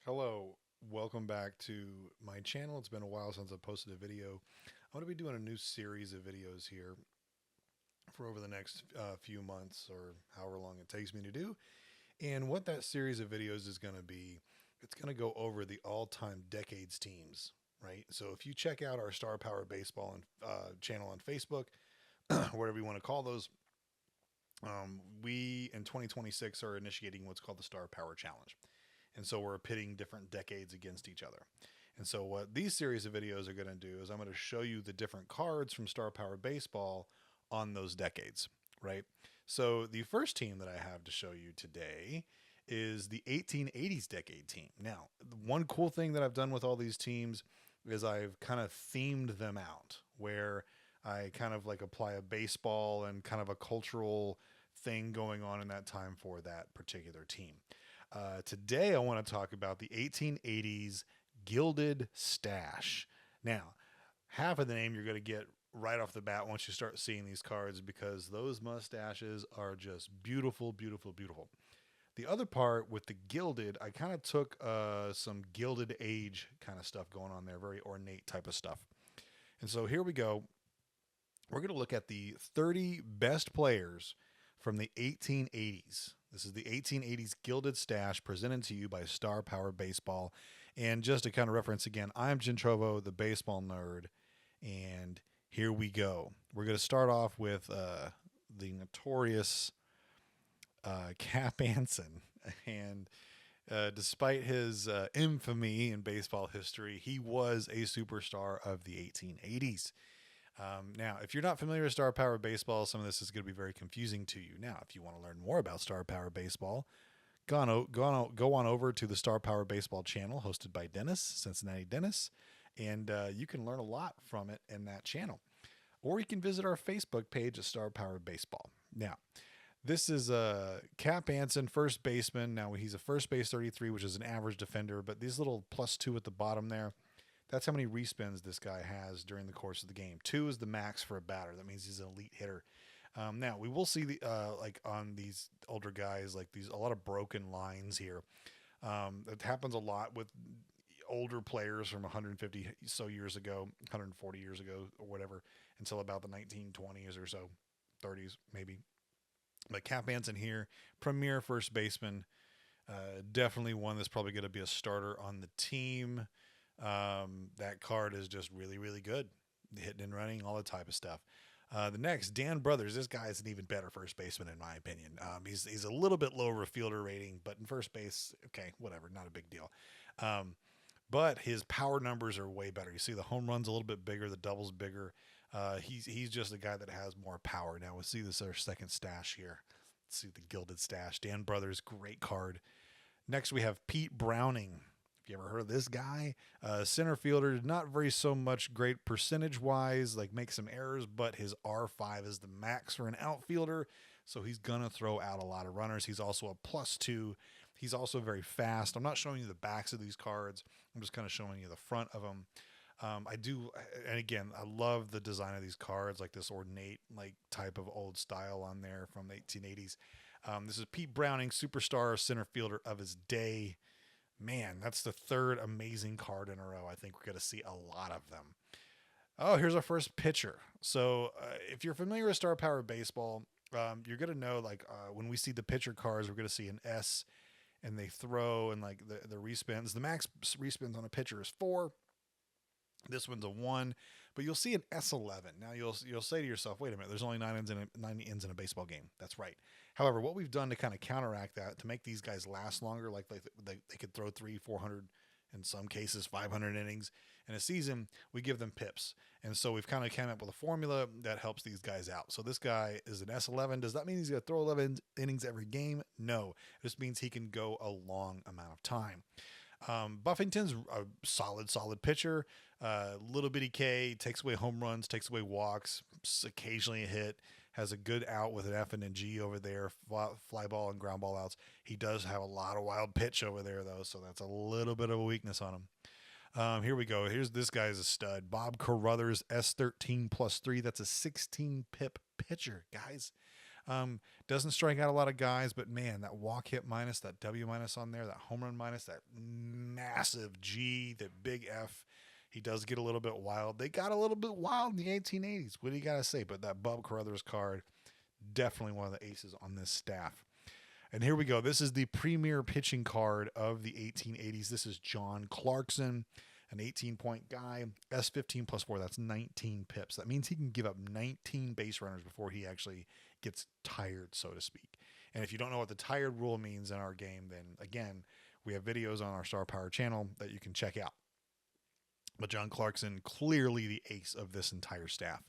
Hello, welcome back to my channel. It's been a while since I posted a video. I'm going to be doing a new series of videos here for over the next few months or however long it takes me to do. And what that series of videos is going to be, it's going to go over the all-time decades teams, right? So if you check out our Star Power Baseball and channel on Facebook, whatever you want to call those, we in 2026 are initiating what's called the Star Power Challenge. And so we're pitting different decades against each other. And so what these series of videos are going to do is I'm going to show you the different cards from Star Power Baseball on those decades, right? So the first team that I have to show you today is the 1880s decade team. Now, one cool thing that I've done with all these teams is I've kind of themed them out where I kind of like apply a baseball and kind of a cultural thing going on in that time for that particular team. Today, I want to talk about the 1880s Gilded Stache. Now, half of the name you're going to get right off the bat once you start seeing these cards because those mustaches are just beautiful, beautiful, beautiful. The other part with the gilded, I kind of took some Gilded Age kind of stuff going on there, very ornate type of stuff. And so here we go. We're going to look at the 30 best players from the 1880s. This is the 1880s Gilded Stache presented to you by Star Power Baseball. And just to kind of reference again, I'm Gentrovo, the baseball nerd. And here we go. We're going to start off with the notorious Cap Anson. And despite his infamy in baseball history, he was a superstar of the 1880s. Now, if you're not familiar with Star Power Baseball, some of this is going to be very confusing to you. Now, if you want to learn more about Star Power Baseball, go on over to the Star Power Baseball channel hosted by Dennis, Cincinnati Dennis, and you can learn a lot from it in that channel. Or you can visit our Facebook page at Star Power Baseball. Now, this is Cap Anson, first baseman. Now, he's a first base 33, which is an average defender, but these little +2 at the bottom there, that's how many respins this guy has during the course of the game. 2 is the max for a batter. That means he's an elite hitter. Now we will see the like on these older guys, like these a lot of broken lines here. It happens a lot with older players from 150 so years ago, 140 years ago, or whatever, until about the 1920s or so, 30s maybe. But Cap Anson here, premier first baseman, definitely one that's probably going to be a starter on the team. That card is just really, really good. Hitting and running, all that type of stuff. The next, Dan Brothers. This guy is an even better first baseman, in my opinion. He's a little bit lower fielder rating, but in first base, okay, whatever, not a big deal. But his power numbers are way better. You see the home runs a little bit bigger, the doubles bigger. He's just a guy that has more power. Now we'll see this our second stash here. Let's see the Gilded Stache. Dan Brothers, great card. Next we have Pete Browning. If you ever heard of this guy, center fielder, not very so much great percentage wise, like make some errors, but his R5 is the max for an outfielder, so he's gonna throw out a lot of runners. He's also a +2. He's also very fast. I'm not showing you the backs of these cards. I'm just kind of showing you the front of them. I do, and again, I love the design of these cards, like this ornate, like type of old style on there from the 1880s. This is Pete Browning, superstar center fielder of his day. Man, that's the third amazing card in a row. I think we're going to see a lot of them. Oh, here's our first pitcher. So, if you're familiar with Star Power Baseball, you're going to know like when we see the pitcher cards, we're going to see an S and they throw and like the respins. The max respins on a pitcher is 4. This one's a 1, but you'll see an S11. Now you'll say to yourself, wait a minute, there's only 9 ends in a baseball game. That's right. However, what we've done to kind of counteract that, to make these guys last longer, like they could throw 300, 400, in some cases 500 innings in a season, we give them pips. And so we've kind of came up with a formula that helps these guys out. So this guy is an S11. Does that mean he's going to throw 11 innings every game? No. It just means he can go a long amount of time. Buffington's a solid pitcher. Little bitty K, takes away home runs, takes away walks, occasionally a hit, has a good out with an F and a G over there, fly ball and ground ball outs. He does have a lot of wild pitch over there, though, so that's a little bit of a weakness on him. Here we go. Here's this guy's a stud. Bob Carruthers, S13 +3. That's a 16 pip pitcher, guys. Doesn't strike out a lot of guys, but man, that walk hit minus, that W minus on there, that home run minus, that massive G, that big F. He does get a little bit wild. They got a little bit wild in the 1880s. What do you got to say? But that Bub Carruthers card, definitely one of the aces on this staff. And here we go. This is the premier pitching card of the 1880s. This is John Clarkson, an 18-point guy. S15 plus 4, that's 19 pips. That means he can give up 19 base runners before he actually gets tired, so to speak. And if you don't know what the tired rule means in our game, then again, we have videos on our Star Power channel that you can check out. But John Clarkson, clearly the ace of this entire staff.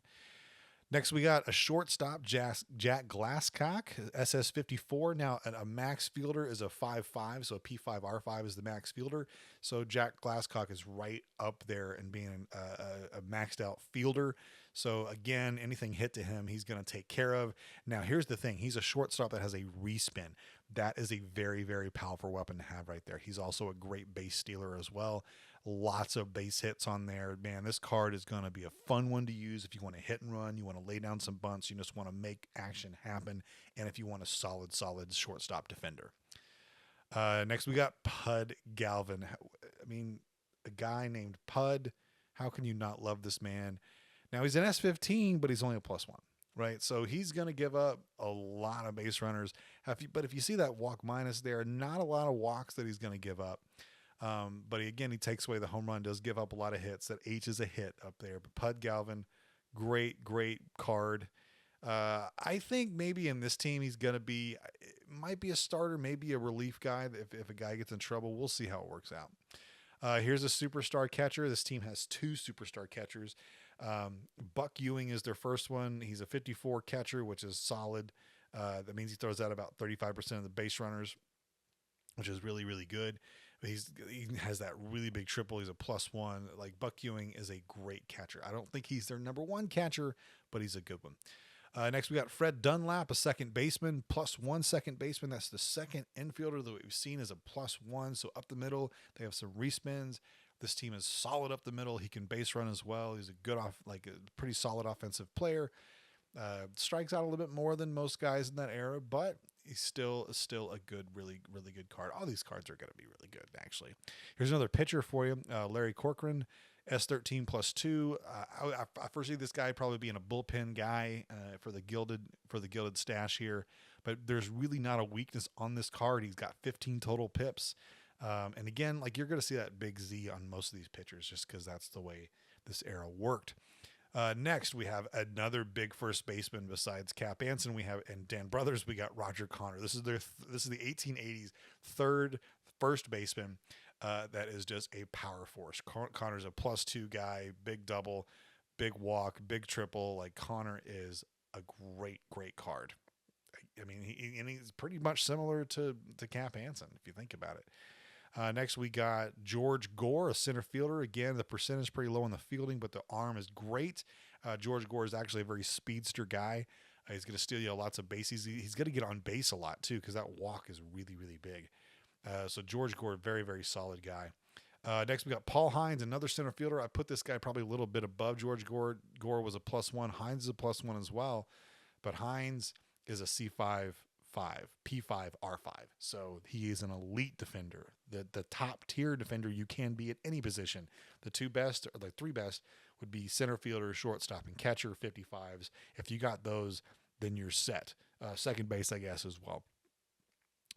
Next, we got a shortstop, Jack Glasscock, SS54. Now, a max fielder is a 5.5, so a P5R5 is the max fielder. So Jack Glasscock is right up there and being a maxed out fielder. So again, anything hit to him, he's going to take care of. Now, here's the thing. He's a shortstop that has a respin. That is a very, very powerful weapon to have right there. He's also a great base stealer as well. Lots of base hits on there. Man, this card is going to be a fun one to use if you want to hit and run, you want to lay down some bunts, you just want to make action happen, and if you want a solid shortstop defender. Next, we got Pud Galvin. I mean, a guy named Pud. How can you not love this man? Now, he's an S15, but he's only a +1, right? So he's going to give up a lot of base runners. But if you see that walk minus there, not a lot of walks that he's going to give up. But again, he takes away the home run, does give up a lot of hits. That H is a hit up there. But Pud Galvin, great card. I think maybe in this team he's going to be, might be a starter, maybe a relief guy if a guy gets in trouble. We'll see how it works out. Here's a superstar catcher. This team has 2 superstar catchers. Buck Ewing is their first one. He's a 54 catcher, which is solid. That means he throws out about 35% of the base runners, which is really, really good. He has that really big triple. He's a +1. Like, Buck Ewing is a great catcher. I don't think he's their number 1 catcher, but he's a good one. Next, we got Fred Dunlap, a second baseman, +1 second baseman. That's the second infielder that we've seen as a +1. So up the middle, they have some respins. This team is solid up the middle. He can base run as well. He's a pretty solid offensive player. Strikes out a little bit more than most guys in that era, but he's still a good, really, really good card. All these cards are going to be really good, actually. Here's another pitcher for you, Larry Corcoran, S13 +2. I foresee this guy probably being a bullpen guy for the Gilded Stache here, but there's really not a weakness on this card. He's got 15 total pips. And again, like, you're going to see that big Z on most of these pitchers just because that's the way this era worked. Next, we have another big first baseman besides Cap Anson. And Dan Brothers. We got Roger Connor. This is the 1880s first baseman. That is just a power force. Connor's a +2 guy, big double, big walk, big triple. Like, Connor is a great card. I mean, he's pretty much similar to Cap Anson if you think about it. Next, we got George Gore, a center fielder. Again, the percentage is pretty low on the fielding, but the arm is great. George Gore is actually a very speedster guy. He's going to steal you lots of bases. He's going to get on base a lot, too, because that walk is really, really big. So George Gore, very, very solid guy. Next, we got Paul Hines, another center fielder. I put this guy probably a little bit above George Gore. Gore was a +1. Hines is a +1 as well. But Hines is a C5-5, P5R5. So he is an elite defender, the top tier defender you can be at any position. The 2 best, or the 3 best, would be center fielder, shortstop, and catcher, 55s. If you got those, then you're set. Second base, I guess, as well.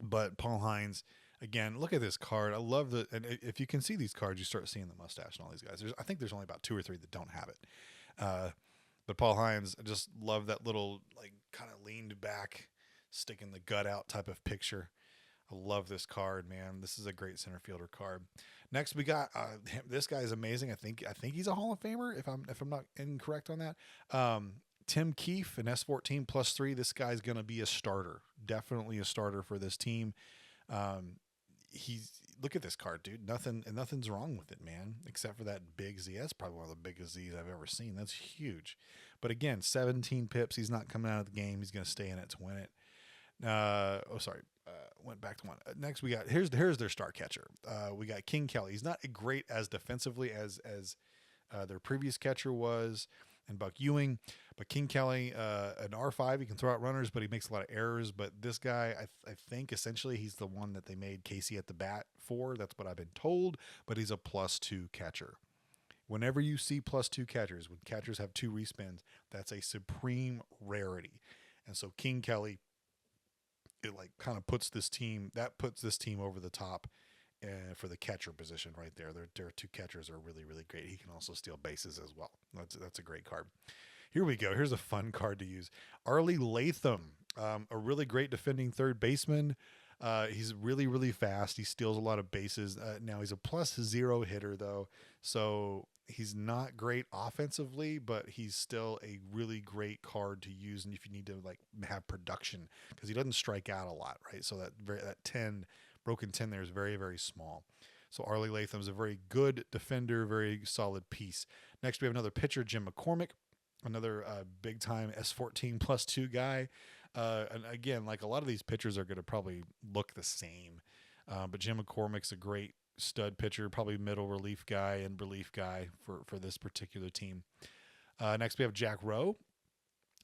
But Paul Hines, again, look at this card. I love and if you can see these cards, you start seeing the mustache and all these guys. I think there's only about 2 or 3 that don't have it. But Paul Hines, I just love that little, like, kind of leaned back, sticking the gut out type of picture. I love this card, man. This is a great center fielder card. Next, we got this guy is amazing. I think he's a Hall of Famer if I'm not incorrect on that. Tim Keefe, an S14 +3. This guy's going to be a starter, definitely a starter for this team. Look at this card, dude. Nothing's wrong with it, man, except for that big Z. That's probably one of the biggest Z's I've ever seen. That's huge. But again, 17 pips. He's not coming out of the game. He's going to stay in it to win it. Went back to one. Next, we got here's their star catcher. We got King Kelly. He's not great as defensively as their previous catcher was. and Buck Ewing. But King Kelly, an R5, he can throw out runners, but he makes a lot of errors. But this guy, I think essentially he's the one that they made Casey at the bat for. That's what I've been told. But he's a +2 catcher. Whenever you see +2 catchers, when catchers have 2 respins, that's a supreme rarity. And so King Kelly, it like kind of puts this team over the top for the catcher position right there. Their 2 catchers are really, really great. He can also steal bases as well. That's a great card. Here we go. Here's a fun card to use. Arlie Latham, a really great defending third baseman. He's really, really fast. He steals a lot of bases. Now he's a +0 hitter though, so he's not great offensively, but he's still a really great card to use. And if you need to like have production, because he doesn't strike out a lot, right? So that broken 10 there is very, very small. So Arlie Latham is a very good defender, very solid piece. Next, we have another pitcher, Jim McCormick, another big time S14 +2 guy. And again, like a lot of these pitchers are going to probably look the same. But Jim McCormick's a great stud pitcher, probably middle relief guy and relief guy for this particular team. Next, we have Jack Rowe,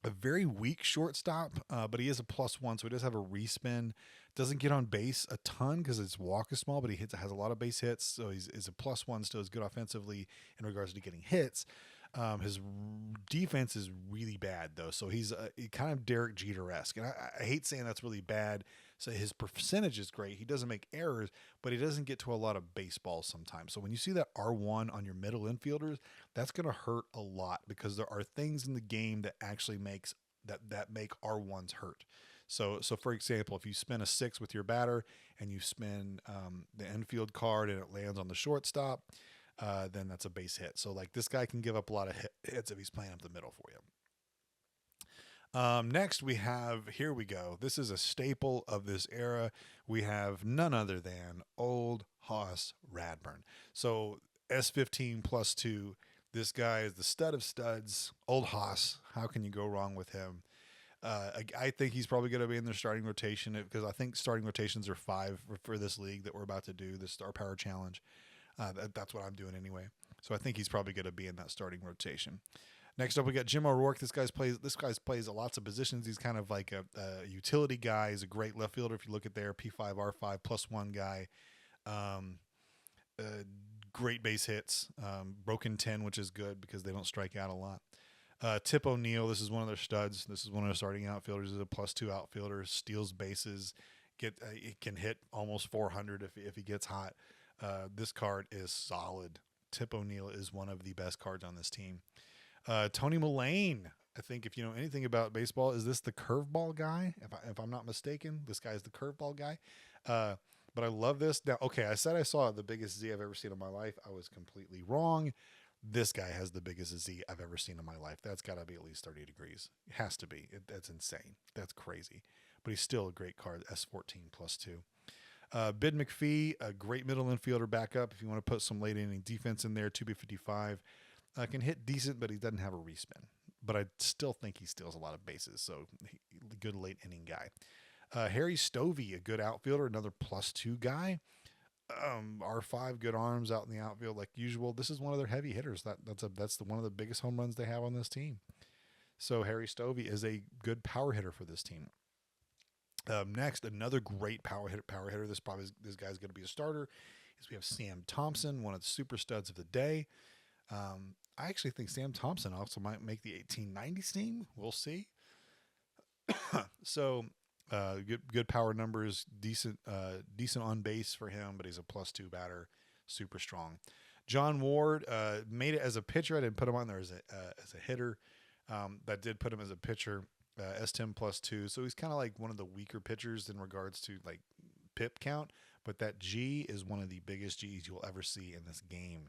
a very weak shortstop, but he is a +1, so he does have a respin. Doesn't get on base a ton because his walk is small, but he has a lot of base hits, so he's a +1, still is good offensively in regards to getting hits. His defense is really bad though, so he's kind of Derek Jeter-esque, and I hate saying that's really bad. So his percentage is great. He doesn't make errors, but he doesn't get to a lot of baseballs sometimes. So when you see that R1 on your middle infielders, that's going to hurt a lot because there are things in the game that actually make R1s hurt. So for example, if you spin a 6 with your batter and you spin the infield card and it lands on the shortstop, then that's a base hit. So like this guy can give up a lot of hits if he's playing up the middle for you. Next we have, here we go. This is a staple of this era. We have none other than Old Hoss Radbourn. So S15 +2. This guy is the stud of studs. Old Hoss. How can you go wrong with him? I think he's probably going to be in their starting rotation because I think starting rotations are 5 for this league that we're about to do, the Star Power Challenge. That's what I'm doing anyway. So I think he's probably going to be in that starting rotation. Next up, we got Jim O'Rourke. This guy plays lots of positions. He's kind of like a utility guy. He's a great left fielder. If you look at there, P5, R5, +1 guy. Great base hits. Broken 10, which is good because they don't strike out a lot. Tip O'Neill, this is one of their studs. This is one of their starting outfielders. He's a +2 outfielder. Steals bases. He can hit almost 400 if he gets hot. This card is solid. Tip O'Neill is one of the best cards on this team. Tony Mullane, I think if you know anything about baseball, is this the curveball guy? If I'm not mistaken, this guy is the curveball guy. But I love this. Now, okay, I said I saw the biggest Z I've ever seen in my life. I was completely wrong. This guy has the biggest Z I've ever seen in my life. That's got to be at least 30 degrees. It has to be. That's insane. That's crazy. But he's still a great card, S14 +2. Bid McPhee, a great middle infielder backup. If you want to put some late inning defense in there, 2B55. Can hit decent, but he doesn't have a respin. But I still think he steals a lot of bases, so good late inning guy. Harry Stovey, a good outfielder, another +2 guy. R5, good arms out in the outfield like usual. This is one of their heavy hitters. That's one of the biggest home runs they have on this team. So Harry Stovey is a good power hitter for this team. Next, another great power hitter. This guy's going to be a starter. Is we have Sam Thompson, one of the super studs of the day. I actually think Sam Thompson also might make the 1890s team. We'll see. So good power numbers, decent on base for him, but he's a +2 batter, super strong. John Ward made it as a pitcher. I didn't put him on there as a hitter. That did put him as a pitcher. S10 +2, so he's kind of like one of the weaker pitchers in regards to like PIP count, but that G is one of the biggest Gs you'll ever see in this game,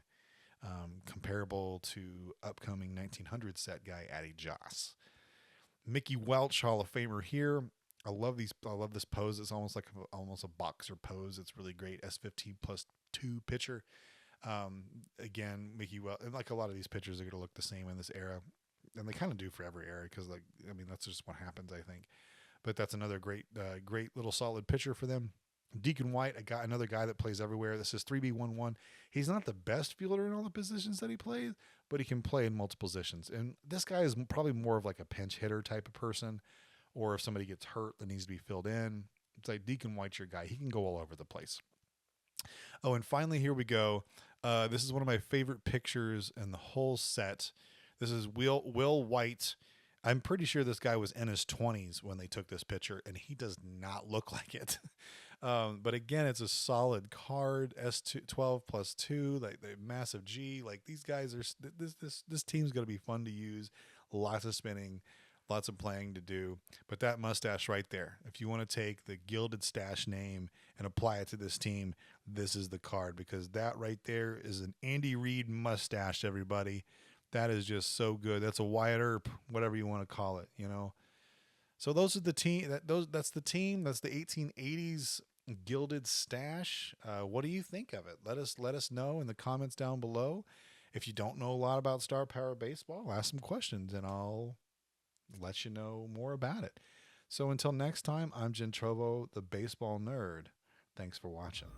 comparable to upcoming 1900 set guy Addy Joss. Mickey Welch, Hall of Famer here. I love this pose. It's almost like a boxer pose. It's really great. S15 +2 pitcher. Again, Mickey Welch, and like a lot of these pitchers are going to look the same in this era. And they kind of do for every era because, that's just what happens, I think. But that's another great little solid pitcher for them. Deacon White, another guy that plays everywhere. This is 3B11. He's not the best fielder in all the positions that he plays, but he can play in multiple positions. And this guy is probably more of like a pinch hitter type of person, or if somebody gets hurt that needs to be filled in. It's like Deacon White's your guy. He can go all over the place. Oh, and finally, here we go. This is one of my favorite pictures in the whole set. This is Will White. I'm pretty sure this guy was in his 20s when they took this picture, and he does not look like it. But again, it's a solid card. S12 plus 2, like the massive G. Like these guys are this team's going to be fun to use. Lots of spinning, lots of playing to do. But that mustache right there, if you want to take the Gilded Stache name and apply it to this team, this is the card, because that right there is an Andy Reid mustache, everybody. That is just so good. That's a Wyatt Earp, whatever you want to call it, you know. So those are the team. That's the team. That's the 1880s Gilded Stache. What do you think of it? Let us know in the comments down below. If you don't know a lot about Star Power Baseball, ask some questions and I'll let you know more about it. So until next time, I'm Gentrovo, the baseball nerd. Thanks for watching.